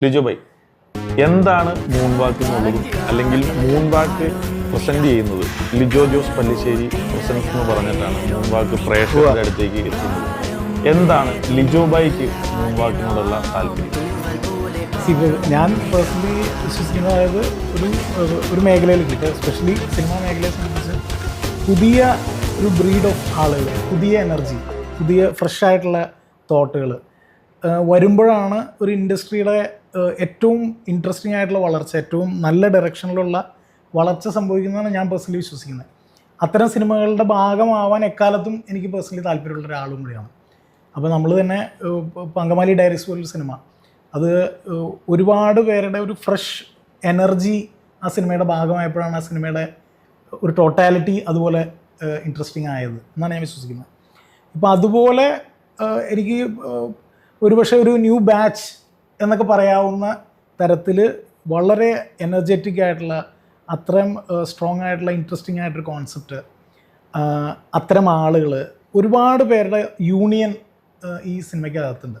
Lijo by, എന്താണ് moon വാക്ക് എന്നുള്ളതും അല്ലെങ്കിൽ മൂൺ വാക്ക് പ്രസന്റ് ചെയ്യുന്നത് ലിജോ ജോസ് പല്ലിശ്ശേരി പ്രസൻസ് എന്ന് പറഞ്ഞിട്ടാണ് മൂൺ വാക്ക് പ്രേക്ഷകരുടെ അടുത്തേക്ക് എത്തുന്നത്. എന്താണ് ലിജോ ബൈക്ക് മൂൺ വാക്കിനോടുള്ള താല്പര്യം? ഞാൻ പേഴ്സണലി വിശ്വസിക്കുന്നത്, അതായത് ഒരു മേഖലയിൽ എസ്പെഷ്യലി സിനിമാ മേഖലയെ സംബന്ധിച്ച് പുതിയ ഒരു ബ്രീഡ് ഓഫ് ആളുകൾ, പുതിയ എനർജി, പുതിയ ഫ്രഷ് ആയിട്ടുള്ള തോട്ടുകൾ വരുമ്പോഴാണ് ഒരു ഇൻഡസ്ട്രിയുടെ ഏറ്റവും ഇൻട്രസ്റ്റിംഗ് ആയിട്ടുള്ള വളർച്ച, ഏറ്റവും നല്ല ഡയറക്ഷനിലുള്ള വളർച്ച സംഭവിക്കുന്നതാണ് ഞാൻ പേഴ്സണലി വിശ്വസിക്കുന്നത്. അത്തരം സിനിമകളുടെ ഭാഗമാവാൻ എക്കാലത്തും എനിക്ക് പേഴ്സണലി താല്പര്യമുള്ള ഒരാളും കൂടിയാണ്. അപ്പോൾ നമ്മൾ തന്നെ അങ്കമാലി ഡയറീസ് പോലൊരു സിനിമ, അത് ഒരുപാട് പേരുടെ ഒരു ഫ്രഷ് എനർജി ആ സിനിമയുടെ ഭാഗമായപ്പോഴാണ് ആ സിനിമയുടെ ഒരു ടോട്ടാലിറ്റി അതുപോലെ ഇൻട്രസ്റ്റിംഗ് ആയത് എന്നാണ് ഞാൻ വിശ്വസിക്കുന്നത്. ഇപ്പോൾ അതുപോലെ എനിക്ക് ഒരുപക്ഷെ ഒരു ന്യൂ ബാച്ച് എന്നൊക്കെ പറയാവുന്ന തരത്തിൽ വളരെ എനർജറ്റിക് ആയിട്ടുള്ള, അത്രയും സ്ട്രോങ് ആയിട്ടുള്ള, ഇൻട്രസ്റ്റിംഗ് ആയിട്ടൊരു കോൺസെപ്റ്റ്, അത്തരം ആളുകൾ, ഒരുപാട് പേരുടെ യൂണിയൻ ഈ സിനിമയ്ക്കകത്തുണ്ട്.